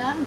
यार।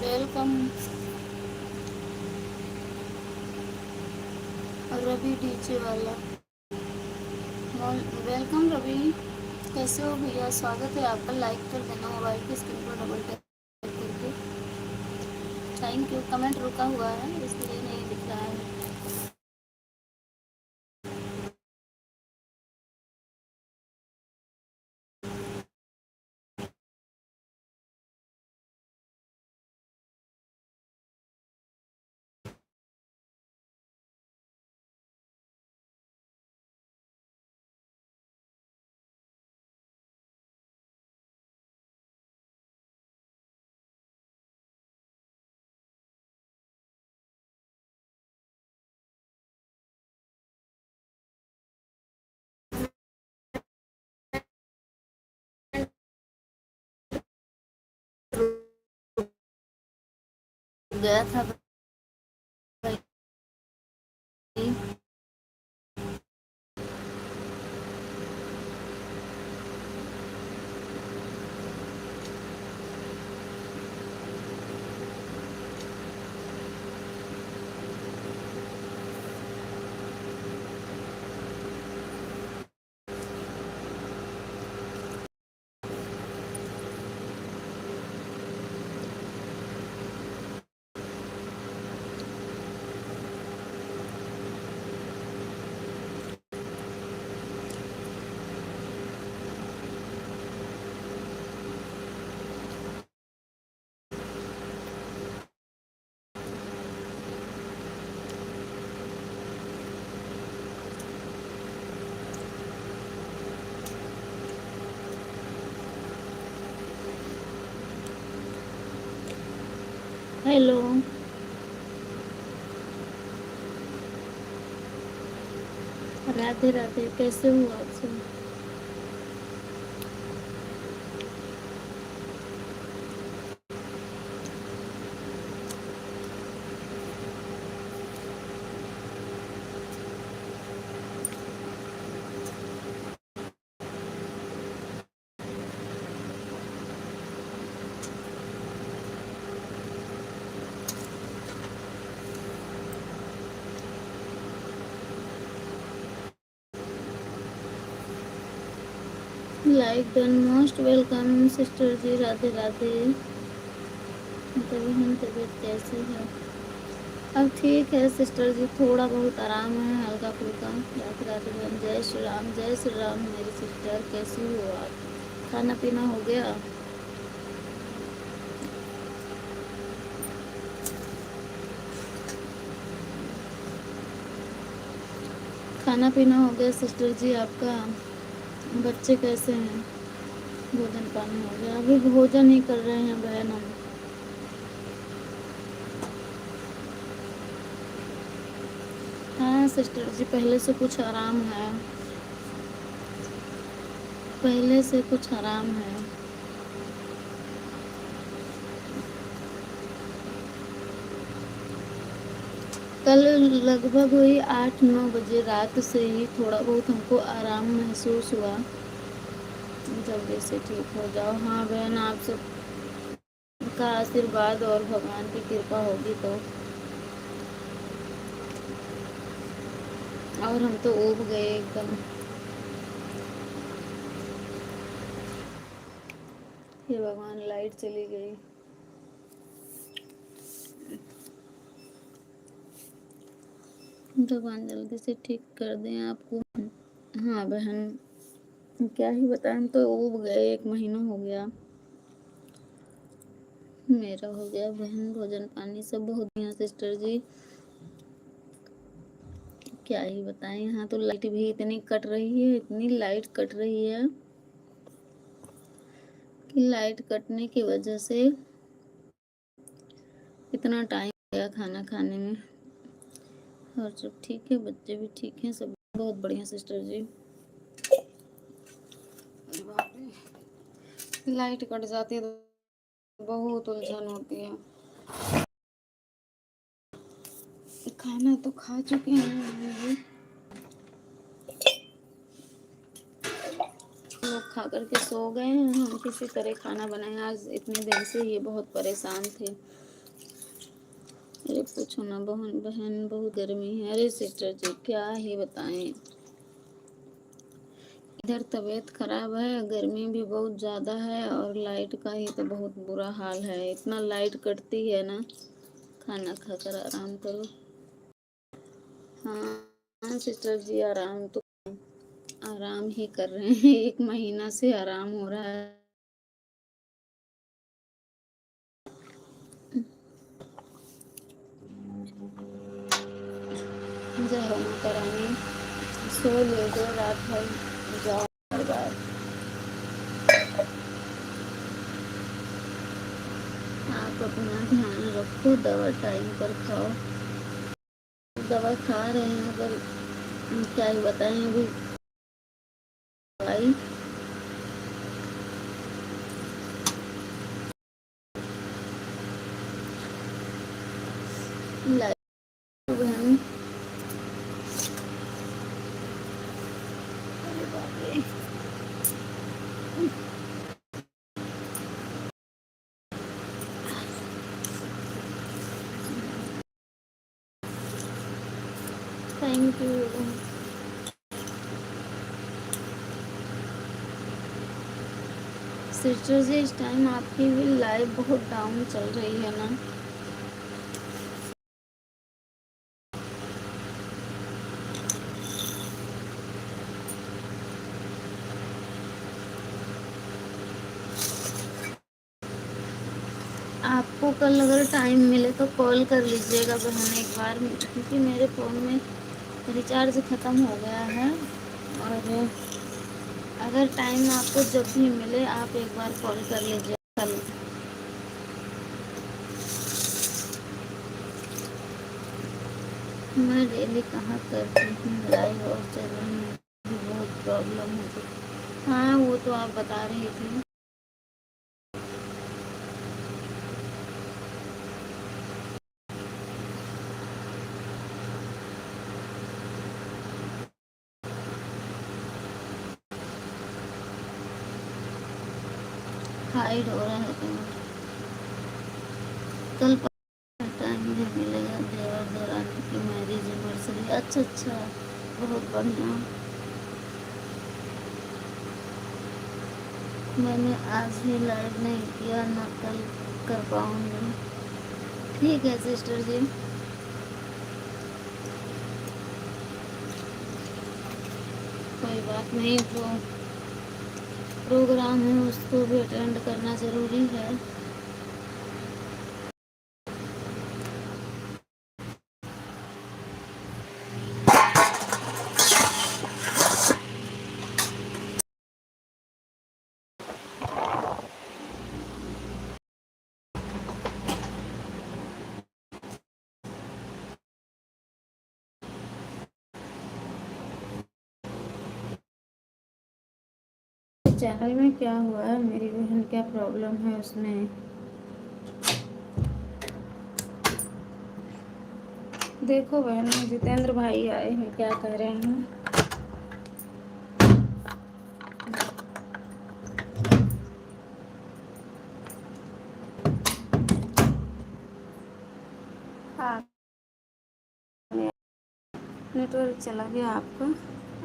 Welcome Ravi DJ वाला। Welcome Ravi, कैसे हो भैया? स्वागत है आपका। लाइक कर देना मोबाइल की स्क्रीन पर डबल टैप करके। Thank you. कमेंट रुका हुआ है इसलिए नहीं दिख रहा है। गया था भाई। हेलो, राधे राधे, कैसे हो आप सब? Like done, most welcome sister ji, Radhe Radhe. तभी हम तबीयत कैसी है? अब ठीक है सिस्टर जी, थोड़ा बहुत आराम है, हल्का फुल्का। राधे राधे बहन, जय श्री राम, जय श्री राम मेरी सिस्टर, कैसी हो आप? खाना पीना हो गया? खाना पीना हो गया सिस्टर जी आपका? बच्चे कैसे हैं? भोजन पानी हो गया? अभी भोजन ही कर रहे हैं बहन हम। हाँ सिस्टर जी, पहले से कुछ आराम है, पहले से कुछ आराम है। कल लगभग वही 8-9 बजे रात से ही थोड़ा बहुत हमको आराम महसूस हुआ। जल्दी से ठीक हो जाओ। हाँ बहन, आप सबका आशीर्वाद और भगवान की कृपा होगी तो। और हम तो ऊब गए एकदम। हे भगवान, लाइट चली गई। भगवान जल्दी से ठीक कर दें आपको। हाँ बहन, क्या ही बताएं, हम तो ऊब गए। 1 महीना हो गया। मेरा हो गया बहन, भोजन पानी सब हो गया सिस्टर जी। क्या ही बताएं, यहाँ तो लाइट भी इतनी कट रही है, इतनी लाइट कट रही है कि लाइट कटने की वजह से इतना टाइम गया खाना खाने में। और सब ठीक है, बच्चे भी ठीक हैं, सब बहुत बढ़िया सिस्टर जी। लाइट कट जाती है तो बहुत उलझन होती है। खाना तो खा चुके हैं, लोग खा करके सो गए हैं। हम किसी तरह खाना बनाए, आज इतने दिन से ये बहुत परेशान थे। अरे पूछो ना बहन, बहन बहुत गर्मी है। अरे सिस्टर जी क्या ही बताएं, इधर तबीयत खराब है, गर्मी भी बहुत ज़्यादा है, और लाइट का ही तो बहुत बुरा हाल है। इतना लाइट कटती है ना। खाना खाकर आराम करो। हाँ सिस्टर जी, आराम तो आराम ही कर रहे हैं। 1 महीना से आराम हो रहा है। जय हो माता रानी, सो ले दो रात भर, जाओ हर बार। आप अपना ध्यान रखो, दवा टाइम पर खाओ। दवा खा रहे हैं पर क्या ही बताएं अभी। दवाई थैंक यू। सिस्टर जी इस टाइम आपकी भी लाइफ बहुत डाउन चल रही है ना? आपको कल अगर टाइम मिले तो कॉल कर लीजिएगा बहन एक बार, क्योंकि मेरे फ़ोन में रिचार्ज ख़त्म हो गया है। और अगर टाइम आपको जब भी मिले आप एक बार कॉल कर लीजिए कल। मैं डेली कहाँ करती हूँ लाइव, और चैनल में भी बहुत प्रॉब्लम होती। हाँ वो तो आप बता रही थी। हाइड हो रहा है कल टाइम भी मिलेगा देवर देवरानी की मैरिज एनिवर्सरी। अच्छा अच्छा, बहुत बढ़िया। मैंने आज ही लाइव नहीं किया ना कल कर पाऊँगी। ठीक है सिस्टर जी। कोई बात नहीं, जो प्रोग्राम है उसको भी अटेंड करना ज़रूरी है। चैनल में क्या हुआ है, मेरी बहन क्या प्रॉब्लम है उसमें? देखो बहन, जितेंद्र भाई आए हैं, क्या कह रहे हैं? हाँ, नेटवर्क चला गया आपका?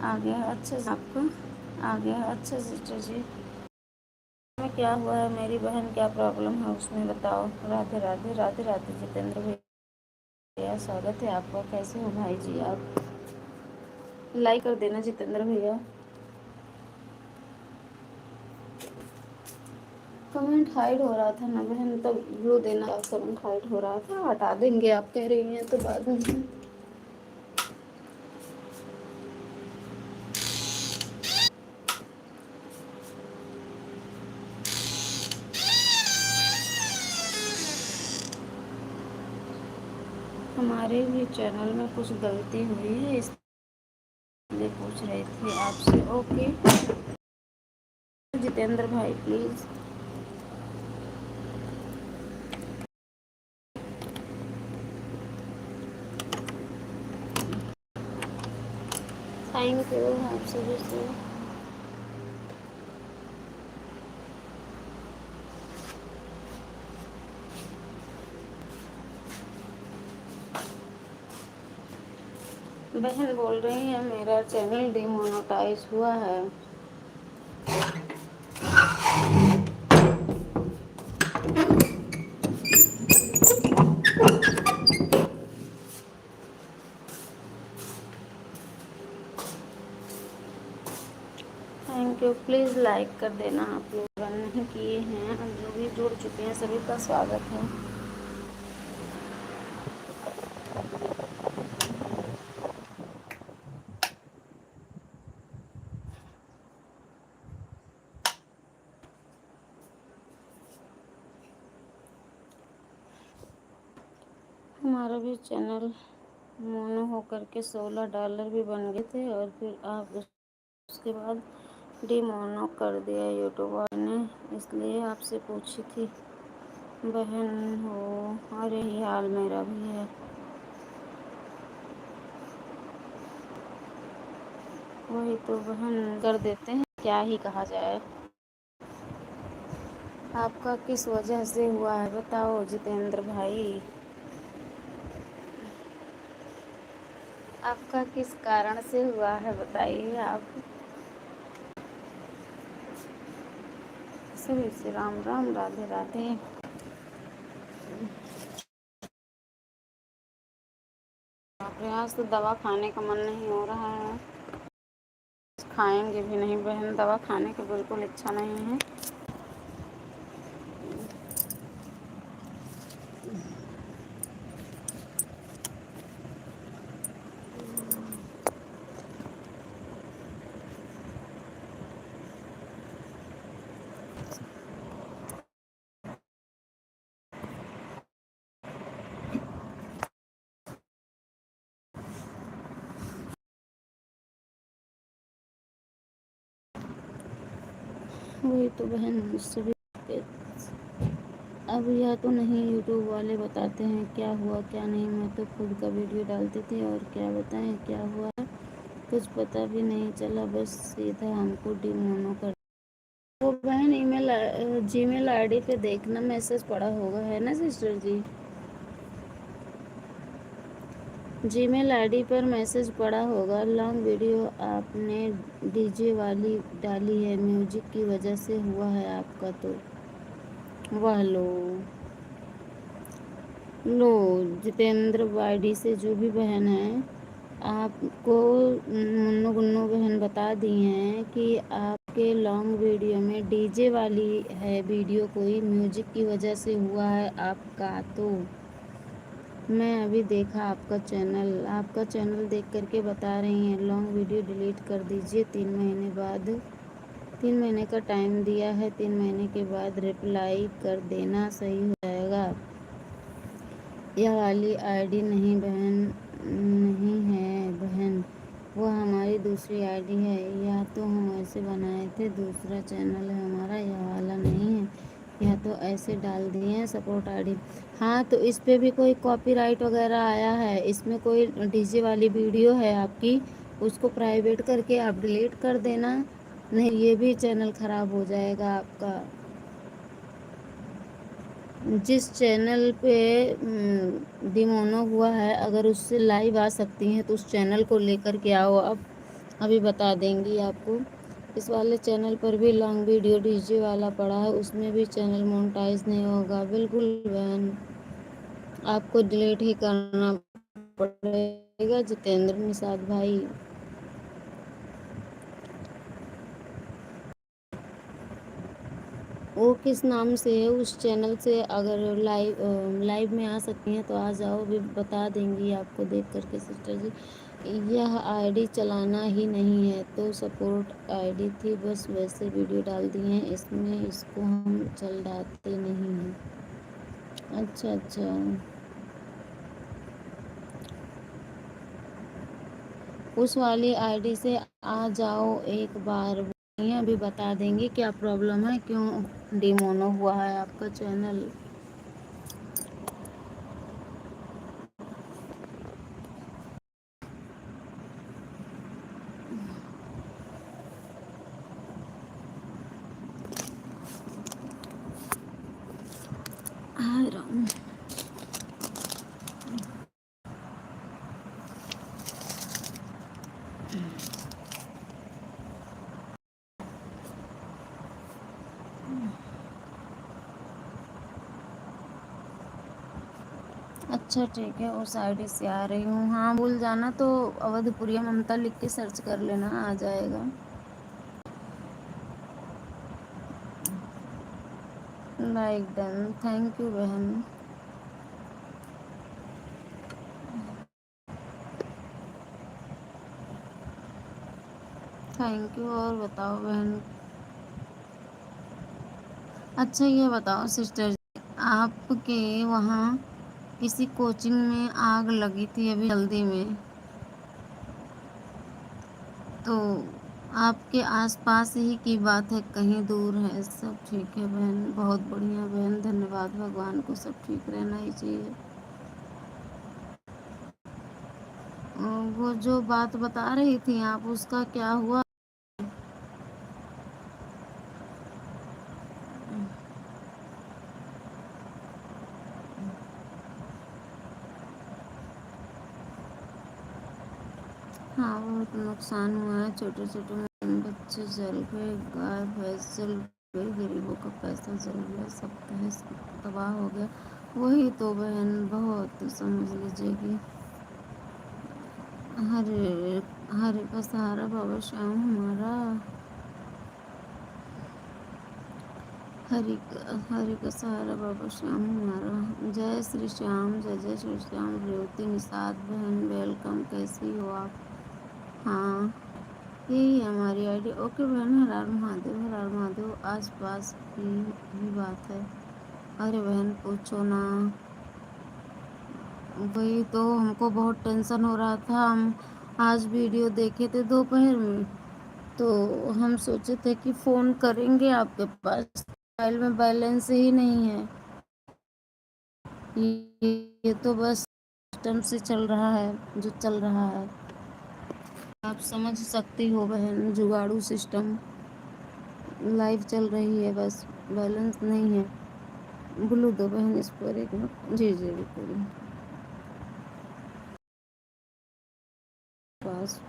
आ गया अच्छा आपका? आ गया अच्छा सिस्टर जी। में क्या हुआ है, मेरी बहन क्या प्रॉब्लम है उसमें बताओ। राधे राधे राधे राधे जितेंद्र भैया, स्वागत है आपका। कैसे हो भाई जी आप? लाइक कर देना जितेंद्र भैया। कमेंट हाइड हो रहा था ना बहन, तो ब्लू देना। कमेंट हाइड हो रहा था, हटा देंगे आप कह रही हैं तो बाद में। हमारे भी चैनल में कुछ गलती हुई है इसलिए पूछ रही थी आपसे। ओके जितेंद्र भाई प्लीज़। थैंक यू आप सभी से। बहन बोल रही है मेरा चैनल डिमोनेटाइज हुआ है। थैंक यू, प्लीज़ लाइक कर देना आप लोग अगर नहीं किए हैं। और जो भी जुड़ चुके हैं सभी का स्वागत है। हमारा भी चैनल मोनो होकर के $16 भी बन गए थे, और फिर आप उसके बाद डिमोनो कर दिया यूट्यूब ने, इसलिए आपसे पूछी थी बहन हो। और यही हाल मेरा भी है। वही तो बहन, कर देते हैं, क्या ही कहा जाए। आपका किस वजह से हुआ है बताओ जितेंद्र भाई। आपका किस कारण से हुआ है बताइए आप। सभी से राम राम, राधे राधे। प्रयास तो दवा खाने का मन नहीं हो रहा है, खाएंगे भी नहीं बहन, दवा खाने की बिल्कुल इच्छा नहीं है। वही तो बहन, सभी अब या तो नहीं यूट्यूब वाले बताते हैं क्या हुआ क्या नहीं। मैं तो खुद का वीडियो डालती थी और क्या बताएं क्या हुआ है, कुछ पता भी नहीं चला, बस सीधा हमको डिमोनो कर। वो बहन ईमेल जीमेल आईडी पे देखना, मैसेज पड़ा होगा, है ना सिस्टर जी। जीमेल आईडी पर मैसेज पड़ा होगा, लॉन्ग वीडियो आपने डीजे वाली डाली है, म्यूजिक की वजह से हुआ है आपका तो। वाह लो जितेंद्र वाईडी से जो भी बहन है, आपको मुन्नू गुन्नू बहन बता दी हैं कि आपके लॉन्ग वीडियो में डीजे वाली है वीडियो, कोई म्यूजिक की वजह से हुआ है आपका तो। मैं अभी देखा आपका चैनल देख करके बता रही हैं, लॉन्ग वीडियो डिलीट कर दीजिए 3 महीने बाद। 3 महीने का टाइम दिया है, 3 महीने के बाद रिप्लाई कर देना, सही हो जाएगा। यह वाली आईडी नहीं बहन, नहीं है बहन, वो हमारी दूसरी आईडी है, यह तो हम ऐसे बनाए थे, दूसरा चैनल है हमारा, यह वाला नहीं है, यह तो ऐसे डाल दिए हैं सपोर्ट आईडी। हाँ तो इस पे भी कोई कॉपीराइट वगैरह आया है, इसमें कोई डीजे वाली वीडियो है आपकी, उसको प्राइवेट करके आप डिलीट कर देना, नहीं ये भी चैनल ख़राब हो जाएगा आपका। जिस चैनल पे डिमोनो हुआ है, अगर उससे लाइव आ सकती हैं तो उस चैनल को लेकर के आओ, अब अभी बता देंगी आपको। इस वाले चैनल पर भी लॉन्ग वीडियो डीजे वाला पड़ा है, उसमें भी चैनल मोनेटाइज नहीं होगा। बिल्कुल बहन, आपको डिलीट ही करना पड़ेगा जितेंद्र निषाद भाई। वो किस नाम से है उस चैनल से, अगर लाइव में आ सकती हैं तो आ जाओ, भी बता देंगी आपको देख करके सिस्टर जी। यह आईडी चलाना ही नहीं है तो सपोर्ट आईडी थी, बस वैसे वीडियो डाल दी हैं, इसमें इसको हम चलाते नहीं हैं। अच्छा अच्छा, उस वाली आईडी से आ जाओ एक बार, यहाँ भी बता देंगे क्या प्रॉब्लम है, क्यों डिमोनो हुआ है आपका चैनल। हाय राम। अच्छा ठीक है, उस आईडी से आ रही हूँ। हाँ भूल जाना तो अवधपुरिया ममता लिख के सर्च कर लेना, आ जाएगा। लाइक डन, थैंक यू बहन। Thank you. और बताओ बहन। अच्छा ये बताओ सिस्टर जी, आपके वहाँ किसी कोचिंग में आग लगी थी अभी जल्दी में, तो आपके आसपास ही की बात है, कहीं दूर है? सब ठीक है बहन, बहुत बढ़िया बहन, धन्यवाद भगवान को, सब ठीक रहना ही चाहिए। वो जो बात बता रही थी आप, उसका क्या हुआ? नुकसान हुआ है, छोटे छोटे बच्चे जल गए, गाय भैंस जल गई, गरीबों का पैसा जल गया, सब तहस तबाह हो गया। वही तो बहन, बहुत समझ लीजिए कि हरे हरे का सहारा बाबा श्याम हमारा, हरि का सहारा बाबा श्याम हमारा। जय श्री श्याम, जय जय श्री श्याम। रेवती निषाद बहन वेलकम, कैसी हो आप? हाँ, यही है हमारी आईडी। ओके बहन, हर हर महादेव, हर हर महादेव। आस पास की भी बात है। अरे बहन पूछो ना, वही तो हमको बहुत टेंशन हो रहा था। हम आज वीडियो देखे थे दोपहर में, तो हम सोचे थे कि फ़ोन करेंगे आपके पास, मोबाइल में बैलेंस ही नहीं है। ये तो बस सिस्टम से चल रहा है जो चल रहा है, आप समझ सकती हो बहन, जुगाड़ू सिस्टम। लाइव चल रही है, बस बैलेंस नहीं है। ब्लू दो बहन इस पर एक मिनट। जी जी बिल्कुल। पास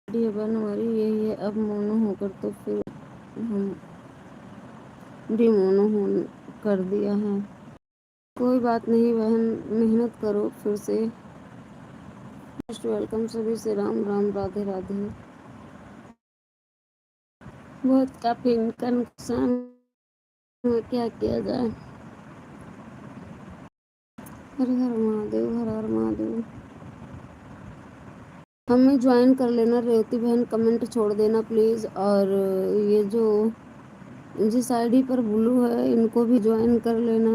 बहन हमारी यही है, अब मोनो होकर तो फिर हम डिमोनो हो कर दिया है। कोई बात नहीं बहन, मेहनत करो फिर से। मोस्ट वेलकम सभी से, राम राम, राधे राधे। बहुत काफ़ी इनका नुकसान हुआ, क्या किया जाए। हर हर महादेव, हर हर महादेव। हमें ज्वाइन कर लेना रेवती बहन, कमेंट छोड़ देना प्लीज़। और ये जो जिस आईडी पर ब्लू है इनको भी ज्वाइन कर लेना।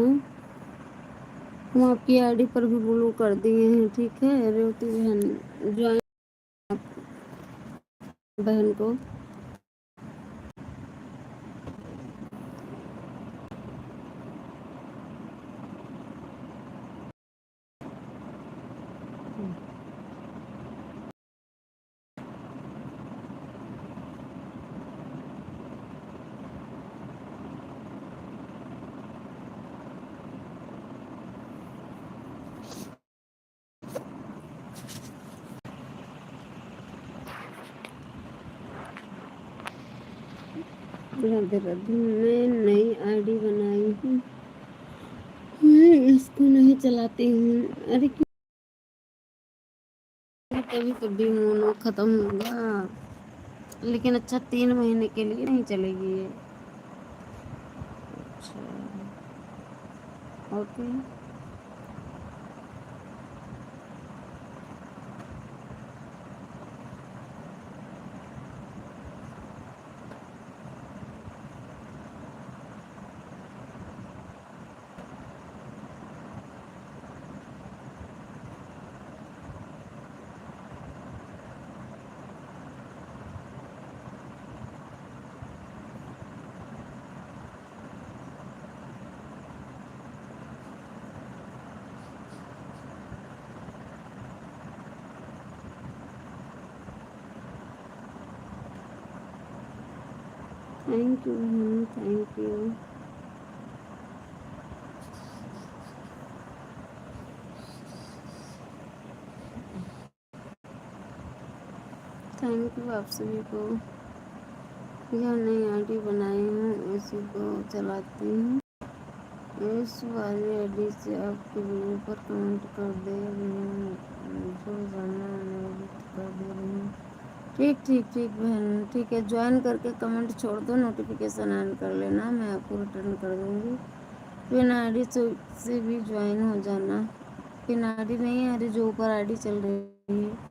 हम आपकी आईडी पर भी ब्लू कर दिए हैं, ठीक है रेवती बहन, ज्वाइन बहन को। राधे राधे। मैं नई आईडी बनाई हूँ, मैं इसको नहीं चलाती हूँ। अरे क्यों, कभी कभी मोनो ख़त्म होगा, लेकिन अच्छा 3 महीने के लिए नहीं चलेगी ये। अच्छा ओके। थैंक यू बहन, थैंक यू। थैंक यू आप सभी को। यह नई आईडी बनाई हूँ, इसी को चलाती हूँ। इस वाली आईडी से आपके वीडियो पर कमेंट कर दे रही हूँ, जो जानना मैंने कर दे रही हूँ। ठीक ठीक ठीक बहन, ठीक है, ज्वाइन करके कमेंट छोड़ दो, नोटिफिकेशन ऑन कर लेना, मैं आपको रिटर्न कर दूँगी। पिन आईडी से भी ज्वाइन हो जाना। पिन आईडी नहीं है, अरे जो ऊपर आईडी चल रही है